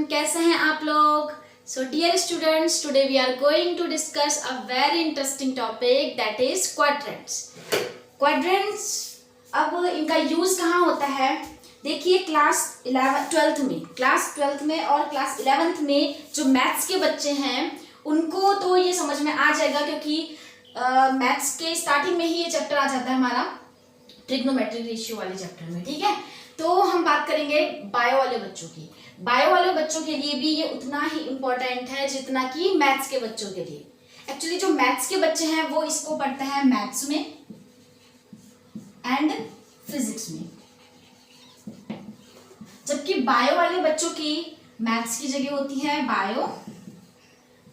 कैसे हैं आप लोग? So dear students, today we are going to discuss a very interesting topic that is quadrants. Quadrants अब इनका यूज कहाँ होता है? देखिए क्लास 12th में और क्लास 11th में जो मैथ्स के बच्चे हैं उनको तो ये समझ में आ जाएगा, क्योंकि मैथ्स के स्टार्टिंग में ही ये चैप्टर आ जाता है हमारा ट्रिग्नोमेट्रिक रेशियो वाले चैप्टर में। ठीक है, तो हम बात करेंगे बायो वाले बच्चों की। बायो वाले बच्चों के लिए भी ये उतना ही इम्पोर्टेंट है जितना कि मैथ्स के बच्चों के लिए। एक्चुअली जो मैथ्स के बच्चे हैं वो इसको पढ़ते हैं मैथ्स में एंड फिजिक्स में, जबकि बायो वाले बच्चों की मैथ्स की जगह होती है बायो,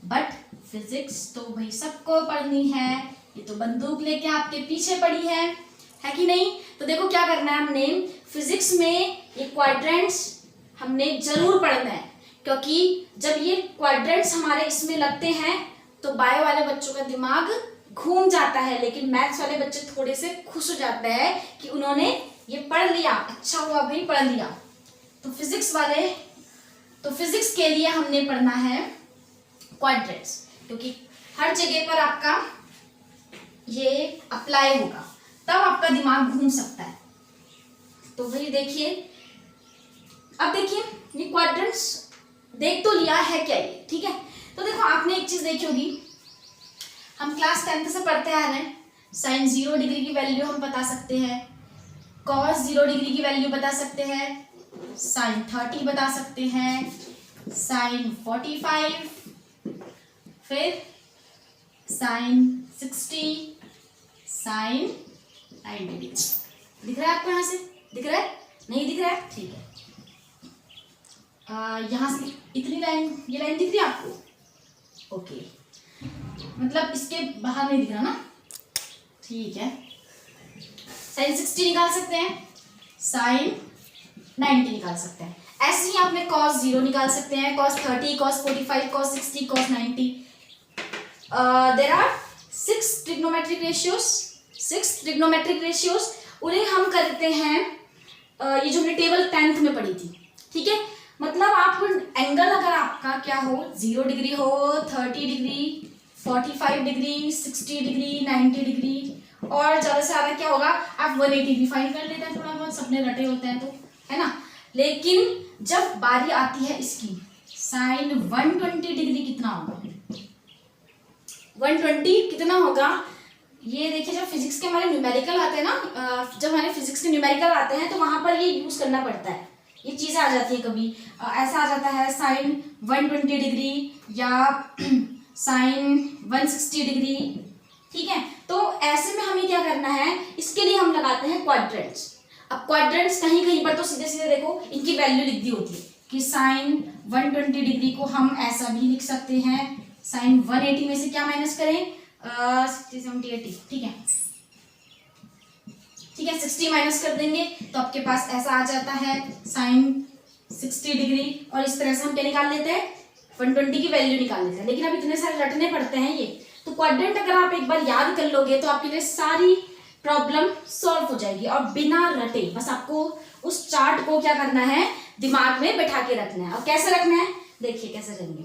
बट फिजिक्स तो भाई सबको पढ़नी है। ये तो बंदूक लेके आपके पीछे पड़ी है कि नहीं? तो देखो क्या करना है, हमने फिजिक्स में ये क्वाड्रेंट्स हमने जरूर पढ़ना है, क्योंकि जब ये क्वाड्रेंट्स हमारे इसमें लगते हैं तो बायो वाले बच्चों का दिमाग घूम जाता है, लेकिन मैथ्स वाले बच्चे थोड़े से खुश हो जाते हैं कि उन्होंने ये पढ़ लिया, अच्छा हुआ भाई पढ़ लिया। तो फिजिक्स के लिए हमने पढ़ना है क्वाड्रेंट्स, क्योंकि हर जगह पर आपका ये अप्लाई होगा, तब आपका दिमाग घूम सकता है। तो भाई देखिए, अब देखिए ये क्वाड्रेंट्स देख तो लिया है क्या ये, ठीक है। तो देखो आपने एक चीज देखी होगी, हम क्लास 10th से पढ़ते आ रहे हैं, साइन 0 डिग्री की वैल्यू हम बता सकते हैं, कॉस 0 डिग्री की वैल्यू बता सकते हैं, साइन 30 बता सकते हैं, साइन 45, फिर साइन 60, साइन 90 डिग्री। दिख रहा है आपको? यहाँ से दिख रहा है? नहीं दिख रहा है? ठीक है। यहाँ से इतनी लाइन, ये लाइन दिख रही है आपको? ओके, मतलब इसके बाहर नहीं दिख रहा ना? ठीक है। साइन 60 निकाल सकते हैं, साइन 90 निकाल सकते हैं। ऐसे ही आपने कॉस 0 निकाल सकते हैं, cos 30, cos 45, cos 60, cos 90। There are 6 trigonometric ratios. उन्हें हम करते हैं, ये जो हमने टेबल 10th में पढ़ी थी, ठीक है। मतलब आप एंगल अगर आपका क्या हो, 0 डिग्री हो, 30 डिग्री, 45 डिग्री, 60 डिग्री, 90 डिग्री, और ज़्यादा से ज़्यादा क्या होगा, आप 180 डिग्री फाइंड कर लेते हैं। थोड़ा बहुत सपने रटे होते हैं तो, है ना। लेकिन जब बारी आती है इसकी, साइन 120 डिग्री कितना होगा? 120 कितना होगा? ये देखिए, जब फिजिक्स के हमारे न्यूमेरिकल आते हैं ना, जब हमारे फिजिक्स के न्यूमेरिकल आते हैं तो वहां पर ये यूज करना पड़ता है। ये चीजें आ जाती है, कभी ऐसा आ जाता है साइन 120 डिग्री या साइन 160 डिग्री, ठीक है। तो ऐसे में हमें क्या करना है, इसके लिए हम लगाते हैं क्वाड्रेंट्स। अब क्वाड्रेंट्स कहीं कहीं पर तो सीधे सीधे देखो इनकी वैल्यू लिख दी होती है कि साइन 120 डिग्री को हम ऐसा भी लिख सकते हैं, साइन 180 में से क्या माइनस करें, 60, 70, 80, ठीक है, 60 माइनस कर देंगे तो आपके पास ऐसा आ जाता है साइन 60 डिग्री। और इस तरह से हम क्या निकाल लेते हैं, 120 की वैल्यू निकाल लेते हैं। लेकिन अब इतने सारे रटने पड़ते हैं ये, तो क्वाड्रेंट अगर आप एक बार याद कर लोगे तो आपके लिए सारी प्रॉब्लम सॉल्व हो जाएगी, और बिना रटे बस आपको उस चार्ट को क्या करना है, दिमाग में बैठा के रखना है। और कैसे रखना है, देखिए कैसे करेंगे।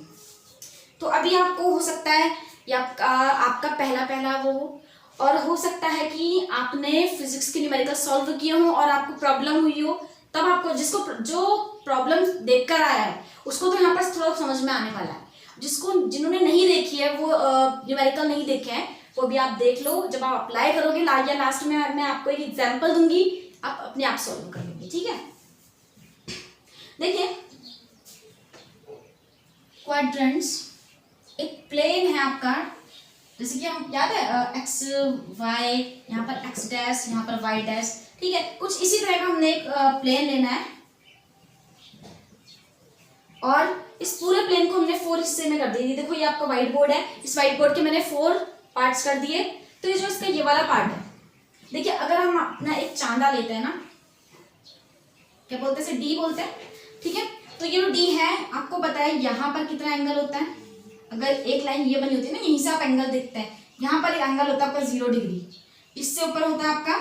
तो अभी आपको हो सकता है या आपका पहला वो, और हो सकता है कि आपने फिजिक्स के न्यूमेरिकल सॉल्व किए हो और आपको प्रॉब्लम हुई हो, तब आपको जो प्रॉब्लम देखकर आया है उसको तो यहाँ पर थोड़ा समझ में आने वाला है। जिन्होंने नहीं देखी है, वो न्यूमेरिकल नहीं देखे हैं, वो भी आप देख लो। जब आप अप्लाई करोगे या लास्ट में मैं आपको एक एग्जाम्पल दूंगी, आप अपने आप सॉल्व कर लोगे, ठीक है। देखिए क्वाड्रेंट्स एक प्लेन है आपका, जैसे कि हम याद है एक्स वाई, यहाँ पर एक्स डैश, यहाँ पर वाई डैश, ठीक है। कुछ इसी तरह का हमने एक प्लेन लेना है, और इस पूरे प्लेन को हमने 4 हिस्से में कर दिया। देखो ये आपका व्हाइट बोर्ड है, इस व्हाइट बोर्ड के मैंने 4 पार्ट्स कर दिए। तो ये जो इसका ये वाला पार्ट है, देखिए अगर हम अपना एक चांदा लेते हैं ना, क्या बोलते हैं, डी बोलते हैं, ठीक है। तो ये जो डी है, आपको पता है यहाँ पर कितना एंगल होता है। अगर एक लाइन ये बनी होती है ना, यहीं से आप एंगल देखते हैं, यहाँ पर एक एंगल होता है आपका 0 डिग्री, इससे ऊपर होता है आपका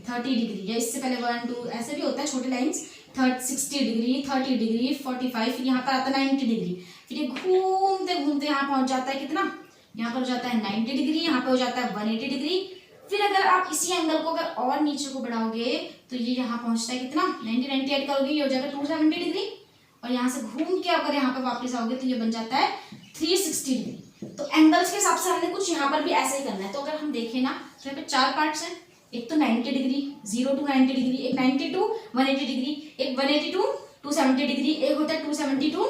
30 डिग्री, या इससे पहले 1 2 ऐसे भी होता है छोटे लाइंस, 60 डिग्री, 30 डिग्री, 45, फिर यहाँ पर आता है 90 डिग्री, फिर ये घूमते घूमते यहाँ पहुँच जाता है कितना, यहाँ पर हो जाता है 90 डिग्री, यहाँ पर हो जाता है 180 डिग्री। फिर अगर आप इसी एंगल को अगर और नीचे को बढ़ाओगे तो ये यहाँ पहुँचता है कितना, 90 90 ऐड करोगे ये हो जाएगा 270 डिग्री, और यहाँ से घूम के अगर यहाँ पर वापस आओगे तो ये बन जाता है 360 डिग्री। तो एंगल्स के हिसाब से हमने कुछ यहाँ पर भी ऐसे ही करना है। तो अगर हम देखें ना तो यहाँ पे 4 पार्ट्स हैं, एक तो 90 डिग्री, 0 to 90 डिग्री, एक 90 to 180 डिग्री, एक 180 to 270 डिग्री, एक होता है 270 to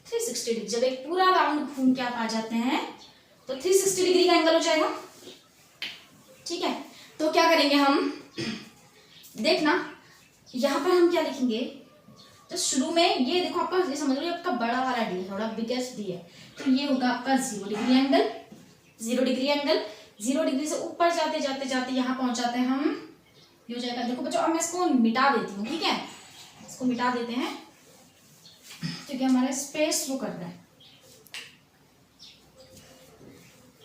360 डिग्री। जब एक पूरा राउंड घूम के आप आ जाते हैं तो 360 डिग्री का एंगल हो जाएगा। ठीक है, तो क्या करेंगे हम, देखना यहाँ पर हम क्या लिखेंगे, तो शुरू में ये देखो आपका, ये समझ लो आपका बड़ा वाला डी है, थोड़ा बिगेस्ट डी है, तो ये होगा आपका 0 degree angle, 0 degree angle, 0 degree से ऊपर जाते जाते जाते यहाँ पहुंच जाते हैं हम, ये हो जाएगा। देखो बच्चों अब मैं इसको मिटा देती हूँ, ठीक है, इसको मिटा देते हैं क्योंकि हमारा स्पेस वो कर रहा है।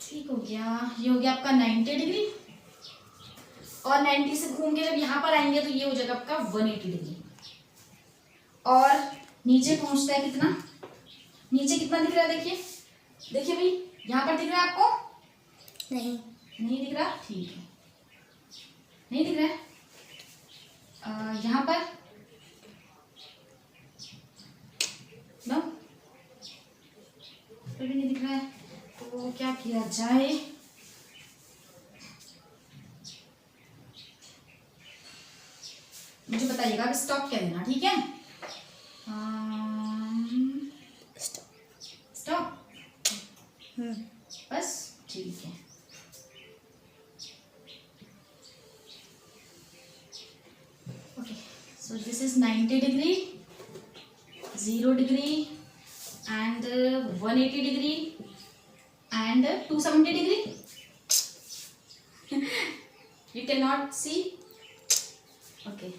ठीक हो गया, ये हो गया आपका 90 डिग्री, और 90 से घूम के जब यहाँ पर आएंगे तो ये हो जाएगा आपका 180 डिग्री, और नीचे पहुंचता है कितना, नीचे कितना दिख रहा है, देखिए देखिए भाई यहाँ पर दिख रहा है आपको, नहीं नहीं दिख रहा, ठीक है नहीं दिख रहा है, यहाँ पर नो फिर भी नहीं दिख रहा है, तो क्या किया जाए, मुझे बताइएगा, अब स्टॉप क्या देना, ठीक है, स्टॉप बस, ठीक है। Okay, so this is 90 degree, 0 degree and 180 degree and 270 degree. You cannot see. Okay.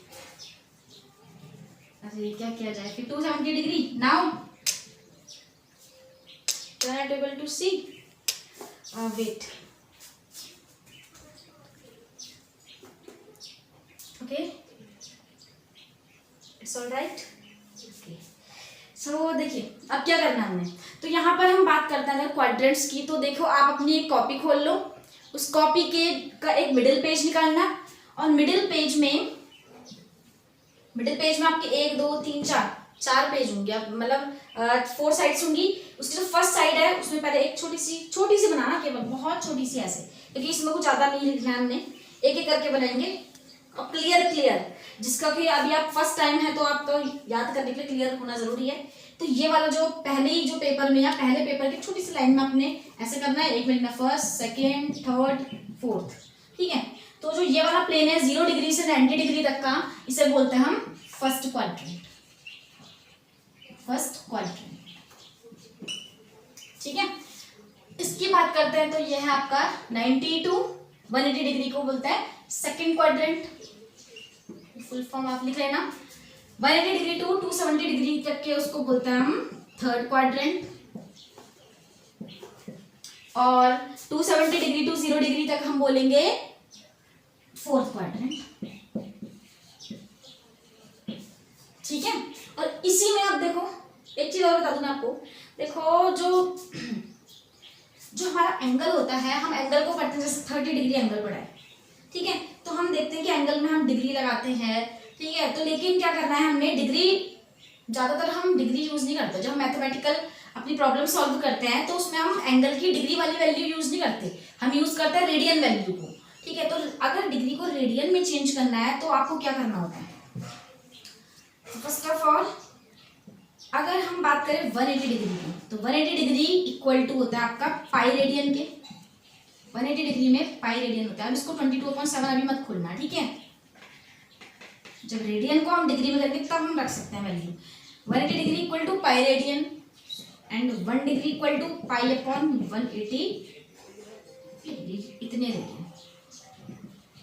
अच्छा ये क्या किया जाए, फिर 270 degree, now you are not able to see. Wait. Okay. It's all right. Okay. सो देखिए अब क्या करना है हमने, तो यहाँ पर हम बात करते हैं अगर क्वाड्रेंट्स की, तो देखो आप अपनी एक कॉपी खोल लो, उस कॉपी के का एक मिडिल पेज निकालना, और मिडिल पेज में आपके 1 2 3 4 पेज होंगे, मतलब 4 साइड्स होंगी। उसकी जो फर्स्ट साइड है उसमें पहले एक छोटी सी बनाना, केवल बहुत छोटी सी ऐसे, क्योंकि इसमें कुछ ज़्यादा नहीं लिखना है हमने, एक एक करके बनाएंगे और क्लियर जिसका कि अभी आप फर्स्ट टाइम है तो आपको याद करने के लिए क्लियर होना जरूरी है। तो ये वाला जो पहले ही जो पेपर में या पहले पेपर की छोटी सी लाइन में आपने ऐसे करना है, एक मिनट में फर्स्ट सेकेंड थर्ड फोर्थ, ठीक है। तो जो ये वाला प्लेन है 0 डिग्री से 90 डिग्री तक का, इसे बोलते हैं हम फर्स्ट क्वाड्रेंट, ठीक है। इसकी बात करते हैं तो ये है आपका 90 to 180 डिग्री को बोलते हैं सेकेंड क्वाड्रेंट, फुल फॉर्म आप लिख लेना। 180 डिग्री टू 270 डिग्री तक के उसको बोलते हैं हम थर्ड क्वाड्रेंट, और 270 डिग्री टू 0 डिग्री तक हम बोलेंगे फोर्थ क्वाड्रेंट, ठीक है। और इसी में आप देखो एक चीज और बता दूं मैं आपको, देखो जो हमारा एंगल होता है, हम एंगल को पढ़ते हैं जैसे 30 डिग्री एंगल पढ़ा है, ठीक है। तो हम देखते हैं कि एंगल में हम डिग्री लगाते हैं, ठीक है। तो लेकिन क्या करना है हमने, डिग्री ज़्यादातर हम डिग्री यूज़ नहीं करते। जब हम मैथमेटिकल अपनी प्रॉब्लम सॉल्व करते हैं तो उसमें हम एंगल की डिग्री वाली वैल्यू यूज़ नहीं करते, हम यूज़ करते हैं रेडियन वैल्यू को, ठीक है। तो अगर डिग्री को रेडियन में चेंज करना है तो आपको क्या करना होता है, फर्स्ट ऑफ ऑल अगर हम बात करें 180 डिग्री की, तो 180 डिग्री इक्वल टू होता है आपका पाई रेडियन के, 180 डिग्री में पाई रेडियन होता है। अब इसको 22/7 अभी मत खोलना, ठीक है। जब रेडियन को हम डिग्री में करेंगे तब हम रख सकते हैं value. 180 degree equal to pi radian and 1 degree equal to pi upon 180 इतने रेडियन,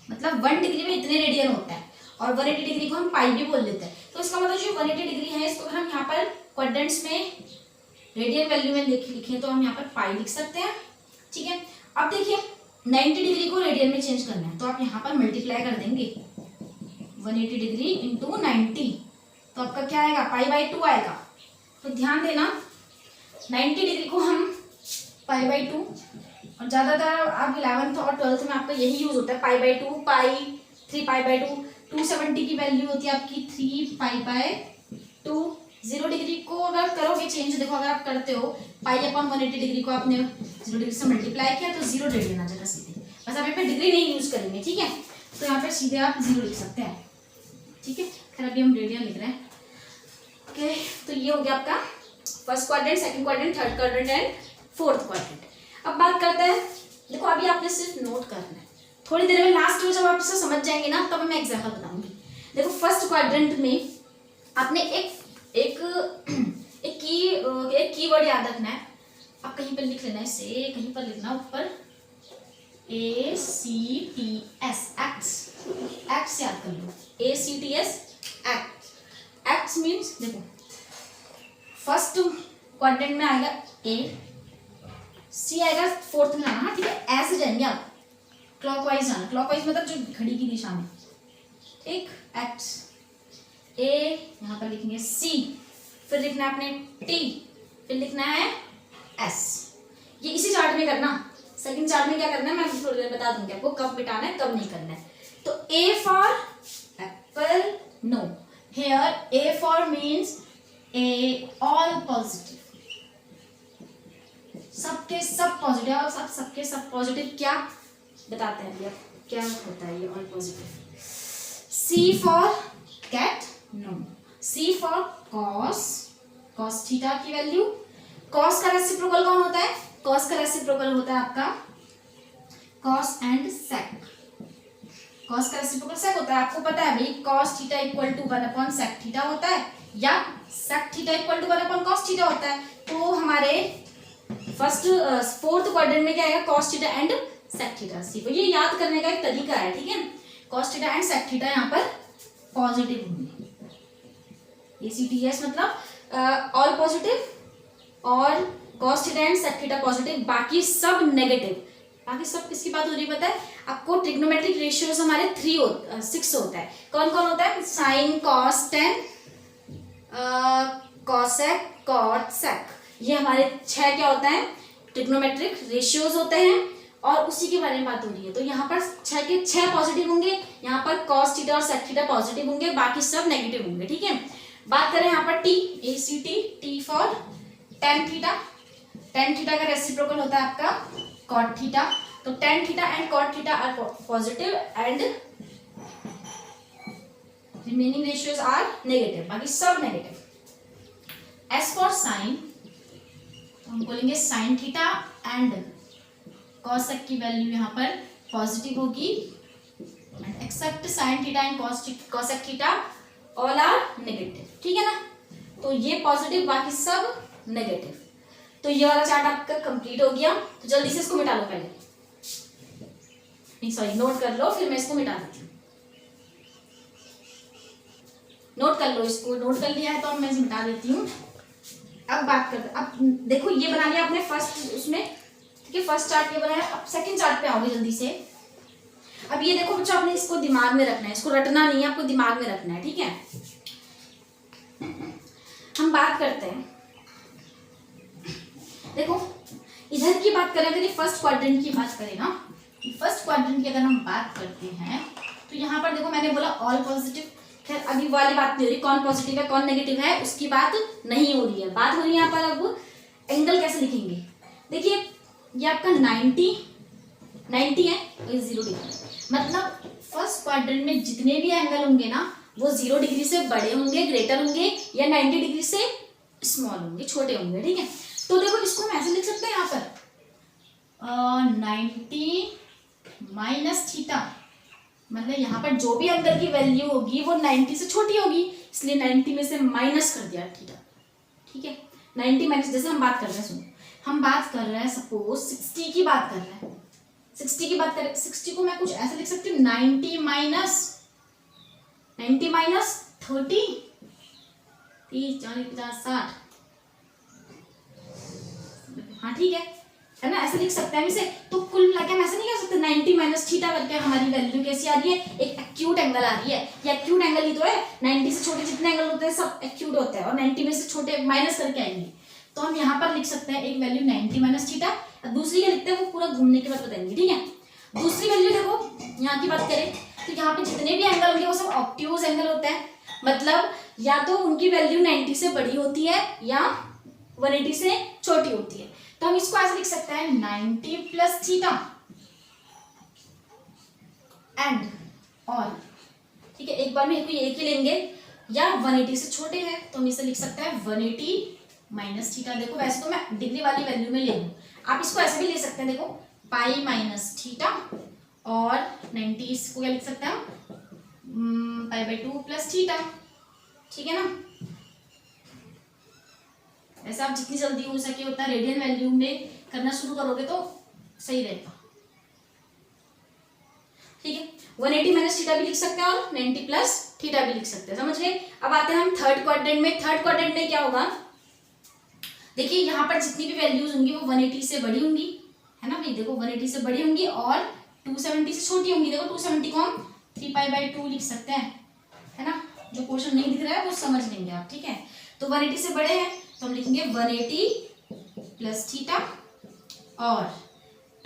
मतलब 1 डिग्री में इतने रेडियन होता है, और 180 डिग्री को हम पाई भी बोल लेते हैं। तो इसका मतलब जो 180 डिग्री है इसको हम यहाँ पर क्वाड्रेंट्स में रेडियन वैल्यू में लिखें तो हम यहाँ पर पाई लिख सकते हैं, ठीक है। अब देखिए 90 डिग्री को रेडियन में चेंज करना है तो आप यहाँ पर मल्टीप्लाई कर देंगे, 180 डिग्री इंटू 90, तो आपका क्या आएगा, π/2 आएगा। तो ध्यान देना 90 डिग्री को हम π/2, और ज़्यादातर आप 11th और 12th में आपका यही यूज़ होता है, π/2, 3π/2। 270 की वैल्यू होती है आपकी 3π/2। 0 डिग्री को अगर करोगे चेंज, देखो अगर आप करते हो π/180 डिग्री को आपने 0 डिग्री से मल्टीप्लाई किया तो 0 डिग्री आ जाएगा सीधे, बस आप यहाँ पे डिग्री नहीं यूज़ करेंगे, ठीक है। तो यहाँ पे सीधे आप 0 लिख सकते हैं, ठीक है। खैर अभी हम रेडियन लिख रहे हैं, ओके। तो ये हो गया आपका first quadrant, second quadrant, third quadrant and fourth quadrant. अब बात करते हैं, देखो अभी आपने सिर्फ नोट करना है, थोड़ी देर में लास्ट में जब आप इसे समझ जाएंगे ना तब मैं एग्जाम्पल बताऊंगी। देखो फर्स्ट क्वाड्रेंट में आपने एक कीवर्ड याद रखना है, आप कहीं पर लिख लेना है इसे, कहीं पर लिखना ऊपर ACTS, एक्ट्स याद कर लो, ACTS एक्ट्स मीन्स, देखो फर्स्ट क्वाड्रेंट में आएगा A, C आएगा फोर्थ में आना, हाँ ठीक है, ऐसे जाएंगे आप, क्लॉकवाइज जाना, क्लॉकवाइज मतलब जो घड़ी की दिशा में, ठीक। एक्ट्स A, यहाँ पर लिखेंगे C, फिर लिखना है आपने T, फिर लिखना है S। ये इसी चार्ट में करना, सेकंड चार्ट में क्या करना है मैं थोड़ी देर बता दूंगी आपको, कब मिटाना है कब नहीं करना है। तो A for apple, no, here A for means A all positive, सबके सब पॉजिटिव, और सबके सब पॉजिटिव क्या बताते हैं भैया, क्या होता है ये all positive. C for cat, no, C for cos theta की वैल्यू, कॉस का रेसिप्रोकल कौन होता है, कॉस का रेसिप्रोकल होता है आपका कॉस एंड सेक, कॉस का रेसिप्रोकल सेक होता है, आपको पता है भाई cos theta equal to 1/sec theta होता है, या sec theta equal to 1/cos theta होता है। तो हमारे फोर्थ क्वाड्रेंट में क्या आएगा, cos theta and sec theta. सीखो, ये याद करने का एक तरीका है, ठीक है। Cos theta and sec theta यहाँ पर पॉजिटिव होंगे, ACTS मतलब ऑल पॉजिटिव, और cos theta and sec theta positive, बाकी सब नेगेटिव। बाकी सब किसकी बात हो रही है पता है आपको, ट्रिग्नोमेट्रिक रेशियोज हमारे 6 होता है। कौन कौन होता है, sine, cos, tan, cosec, cot, sec, ये हमारे 6 क्या होता है, ट्रिग्नोमेट्रिक रेशियोज होते हैं, और उसी के बारे में बात हो रही है। तो यहाँ पर 6 के 6 पॉजिटिव होंगे, यहाँ पर कॉस थीटा और सेक थीटा पॉजिटिव होंगे, बाकी सब नेगेटिव होंगे, ठीक है। बात करें यहाँ पर T, ACT, T for tan theta, tan theta का रेसिप्रोकल होता है आपका कॉट थीटा, तो tan theta and cot theta are positive and remaining ratios are negative, बाकी सब नेगेटिव। एस फॉर साइन, तो हम बोलेंगे साइन थीटा एंड कॉसेक की वैल्यू यहाँ पर पॉजिटिव होगी, and except sine theta and cosec theta all are negative, ठीक है ना। तो ये पॉजिटिव, बाकी सब नेगेटिव। तो ये वाला चार्ट आपका कंप्लीट हो गया। तो जल्दी से इसको मिटा लो पहले, नहीं सॉरी नोट कर लो, फिर मैं इसको मिटा देती हूँ। नोट कर लो इसको, नोट कर लिया है तो अब मैं इसे मिटा देती हूँ। अब बात करते, अब देखो ये बना लिया आपने फर्स्ट उसमें, ठीक है, फर्स्ट चार्ट ये बनाया। अब सेकंड चार्ट पे आओगे जल्दी से। अब ये देखो बच्चों, आपने इसको दिमाग में रखना है, इसको रटना नहीं है, आपको दिमाग में रखना है, ठीक है। हम बात करते हैं, देखो इधर की बात करें, अगर ये फर्स्ट क्वाड्रेंट की बात करें ना, फर्स्ट क्वाड्रेंट की अगर हम बात करते हैं तो यहाँ पर देखो मैंने बोला ऑल पॉजिटिव। खैर अभी वाली बात नहीं हो रही, कौन पॉजिटिव है कौन नेगेटिव है उसकी बात नहीं हो रही है, बात हो रही है यहाँ पर अब एंगल कैसे लिखेंगे। देखिए ये आपका 90 है और ये 0 डिग्री, मतलब फर्स्ट क्वाड्रेंट में जितने भी एंगल होंगे ना वो 0 डिग्री से बड़े होंगे, ग्रेटर होंगे, या 90 डिग्री से स्मॉल होंगे, छोटे होंगे, ठीक है। तो देखो इसको हम ऐसे लिख सकते हैं यहाँ पर 90 माइनस थीटा, मतलब यहाँ पर जो भी एंगल की वैल्यू होगी वो 90 से छोटी होगी, इसलिए 90 में से माइनस कर दिया थीटा, ठीक है। 90 माइनस, जैसे हम बात कर रहे हैं, सुनो हम बात कर रहे हैं सपोज 60 की बात कर रहे हैं, 60 की बात करें, 60 को मैं कुछ ऐसे लिख सकती हूँ 90 माइनस 30, 30, 40, 50, 60, हाँ ठीक है। है ना, ऐसे लिख सकते हैं इसे। तो कुल मिला के हम ऐसे नहीं कह सकते 90 माइनस थीटा करके हमारी वैल्यू कैसी आ रही है, एक एक्यूट एंगल आ रही है। ये एक्यूट एंगल ही तो है, 90 से छोटे जितने एंगल होते हैं सब एक्यूट होते हैं, और 90 में से छोटे माइनस करके आएंगे। तो हम यहाँ पर लिख सकते हैं एक वैल्यू 90 माइनस थीटा, दूसरी क्या लिखते हैं वो पूरा घूमने के बाद बताएंगे, ठीक है। दूसरी वैल्यू देखो यहाँ की बात करें तो यहाँ पे जितने भी एंगल होंगे वो सब ऑब्ट्यूज एंगल होते हैं, मतलब या तो उनकी वैल्यू 90 से बड़ी होती है या 180 से छोटी होती है। तो हम इसको ऐसे लिख सकते हैं 90 प्लस थीटा एंड और, ठीक है, एक बार में कोई एक ही लेंगे, या 180 से छोटे हैं तो हम इसे लिख सकते हैं 180 माइनस थीटा। देखो वैसे तो मैं डिग्री वाली वैल्यू में ले लूँ, आप इसको ऐसे भी ले सकते हैं, देखो पाई माइनस थीटा और 90 इसको क्या लिख सकते हैं पाई बाई 2 प्लस थीटा, ठीक है ना। ऐसा आप जितनी जल्दी हो सके उतना रेडियन वैल्यू में करना शुरू करोगे तो सही रहेगा, ठीक है। 180 माइनस थीटा भी लिख सकते हैं और 90 प्लस थीटा भी लिख सकते हैं, समझ गए। अब आते हैं हम थर्ड क्वाड्रेंट में। थर्ड क्वाड्रेंट में क्या होगा, देखिए यहाँ पर जितनी भी वैल्यूज होंगी वो 180 से बड़ी होंगी, है ना भाई, देखो 180 से बड़ी होंगी और 270 से छोटी होंगी। देखो 270 को हम 3 पाई बाई 2 लिख सकते हैं, है ना। जो क्वेश्चन नहीं दिख रहा है वो समझ लेंगे आप, ठीक है। तो 180 से बड़े हैं तो हम लिखेंगे 180 प्लस थीटा और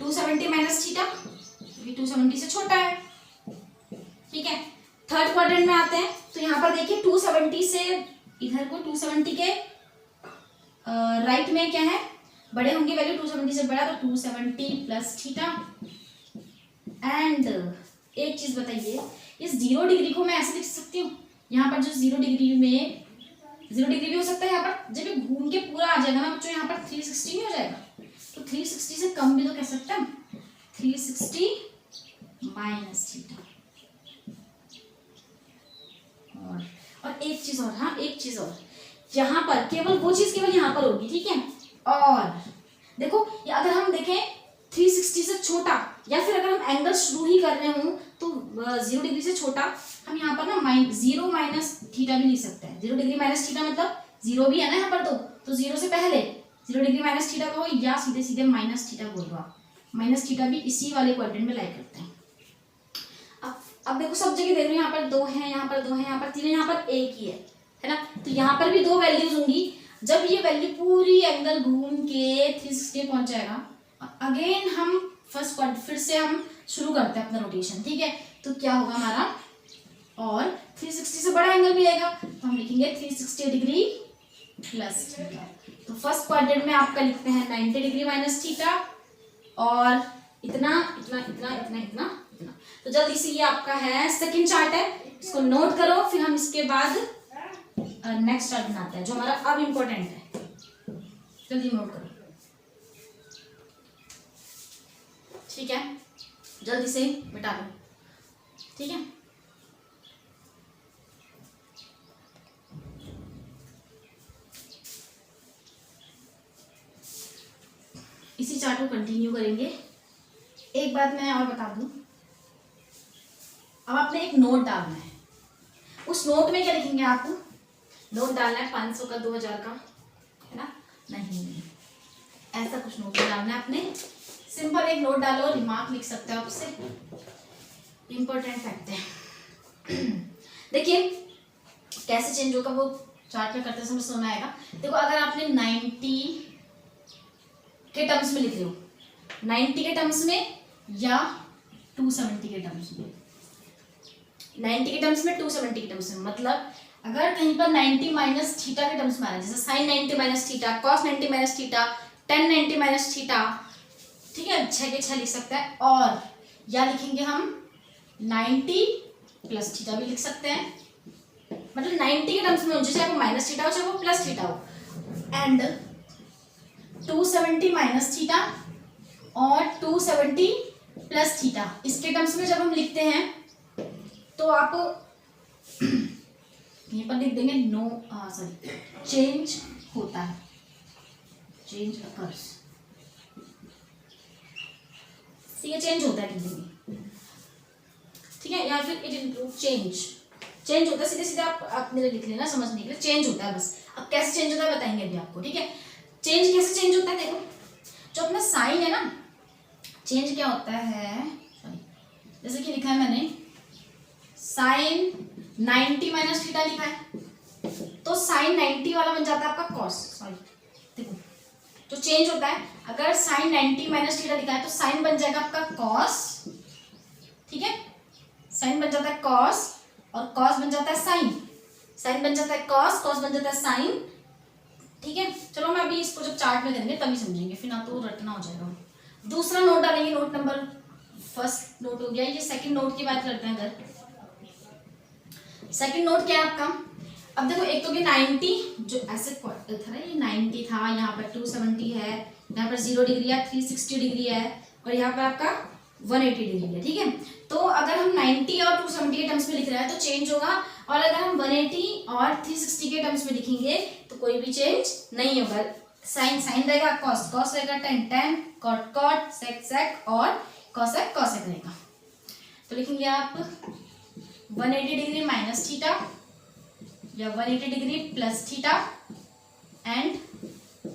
270 माइनस थीटा, क्योंकि 270 से छोटा है, ठीक है। थर्ड क्वाड्रेंट में आते हैं तो यहाँ पर देखिए 270 से इधर को 270 के राइट में क्या है, बड़े होंगे वैल्यू 270 से बड़ा, तो 270 प्लस थीटा एंड एक चीज बताइए, इस 0 डिग्री को मैं ऐसे लिख सकती हूँ, यहाँ पर जो 0 डिग्री में 0 डिग्री भी हो सकता है, यहाँ पर जब ये घूम के पूरा आ जाएगा ना बच्चों, यहाँ पर 360 नहीं हो जाएगा, तो 360 से कम भी तो कह सकते हैं 360 माइनस थीटा। और एक चीज और, हाँ एक चीज और, यहाँ पर केवल वो चीज केवल यहाँ पर होगी, ठीक है। और देखो अगर हम देखें 360 से छोटा, या फिर अगर हम एंगल शुरू ही कर रहे हो तो 0 डिग्री से छोटा, हम यहाँ पर ना 0 माइनस थीटा भी लिख सकते हैं। 0 डिग्री माइनस थीटा मतलब 0 भी है ना यहाँ पर, तो 0 से पहले 0 डिग्री माइनस थीटा कहो या सीधे सीधे माइनस थीटा बोल दो आप। माइनस थीटा भी इसी वाले क्वाड्रेंट में लाइक करते हैं। अब देखो सब जगह देख रहे हो, यहाँ पर 2 है, यहाँ पर 2 है, यहाँ पर 3 है, यहाँ पर 1 ही है ना। तो यहाँ पर भी 2 वैल्यूज होंगी। जब ये वैल्यू पूरी एंगल घूम के 360 पहुंच जाएगा, अगेन हम फर्स्ट क्वाड्रेंट फिर से हम शुरू करते हैं अपना रोटेशन, ठीक है। तो क्या होगा हमारा, और 360 से बड़ा एंगल भी आएगा तो हम लिखेंगे 360 डिग्री प्लस थीटा। तो फर्स्ट क्वाड्रेंट में आपका लिखते हैं 90 डिग्री माइनस थीटा और इतना इतना इतना इतना इतना इतना। तो जल्दी से ये आपका है सेकंड चार्ट है, इसको नोट करो, फिर हम इसके बाद नेक्स्ट चार्ट बनाते हैं जो हमारा अब इम्पोर्टेंट है। जल्दी नोट करो, ठीक है, जल्दी से मिटा लो, ठीक है। इसी चार्ट को कंटिन्यू करेंगे। एक बात मैं और बता दूं, अब आपने एक नोट डालना है, उस नोट में क्या लिखेंगे आप, नोट डालना है 500 का 2000 का, है ना, नहीं ऐसा कुछ नोट डालना है आपने, सिंपल एक नोट डालो, रिमार्क लिख सकते हो आपसे, इंपॉर्टेंट फैक्ट है। देखिए कैसे चेंज होगा वो चार्ट में करते समय सुना आएगा। देखो अगर आपने 90 के टर्म्स में लिख रहे हो, 90 के टर्म्स में या 270 के टर्म्स में, 90 के टर्म्स में 270 के टर्म्स में, मतलब अगर कहीं पर 90 माइनस थीटा के टर्म्स में आ रहा है, जैसे sine 90 minus theta, cos 90 minus theta, tan 90 minus theta, ठीक है, 6 के 6 लिख सकते हैं। और या लिखेंगे हम 90 प्लस थीटा भी लिख सकते हैं, मतलब 90 के टर्म्स में चाहे वो माइनस थीटा हो चाहे वो प्लस थीटा हो, एंड 270 माइनस थीटा और 270 प्लस थीटा, इसके टर्म्स में जब हम लिखते हैं तो आप यहीं पर लिख देंगे नो सॉरी चेंज होता है, चेंज अकर्स, ठीक है, चेंज होता है लिख देंगे, ठीक है, या फिर इट इंप्रूव चेंज होता है, सीधे सीधे आप अपने लिए लिख लेना समझने के लिए, चेंज होता है बस। अब कैसे चेंज होता है बताएंगे अभी आपको, ठीक है। चेंज कैसे चेंज होता है, देखो जो अपना साइन है ना, चेंज क्या होता है, सॉरी, जैसे कि लिखा है मैंने साइन 90 माइनस थीटा लिखा है, तो साइन 90 वाला बन जाता है आपका कॉस, सॉरी देखो जो चेंज होता है, अगर साइन 90 माइनस थीटा लिखा है तो साइन बन जाएगा आपका कॉस, ठीक है, साइन बन जाता है कॉस और कॉस बन जाता है साइन, साइन बन जाता है कॉस, कॉस बन जाता है साइन, ठीक है। चलो मैं अभी इसको जब चार्ट में करेंगे तभी समझेंगे, फिर ना तो रटना हो जाएगा। दूसरा नोट डालेंगे, नोट नंबर, फर्स्ट नोट हो गया, ये सेकंड नोट की बात करते हैं। अगर सेकंड नोट क्या है आपका, अब देखो एक तो कि 90 जो ऐसे क्वार्टर था ना, ये 90 था, यहाँ पर 270 है, यहाँ पर 0 डिग्री है, 360 डिग्री है और यहाँ पर आपका 180 डिग्री है, ठीक है। तो अगर हम 90 और 270 के टर्म्स में लिख रहे हैं तो चेंज होगा, और अगर हम 180 और 360 के टर्म्स में लिखेंगे तो कोई भी चेंज नहीं होगा। साइन साइन रहेगा, कॉस कॉस रहेगा, टेन टेन, कॉट कॉट, सेक सेक और कॉसेक कॉसेक रहेगा। तो लिखेंगे आप 180 डिग्री माइनस थीटा या 180 degree plus theta and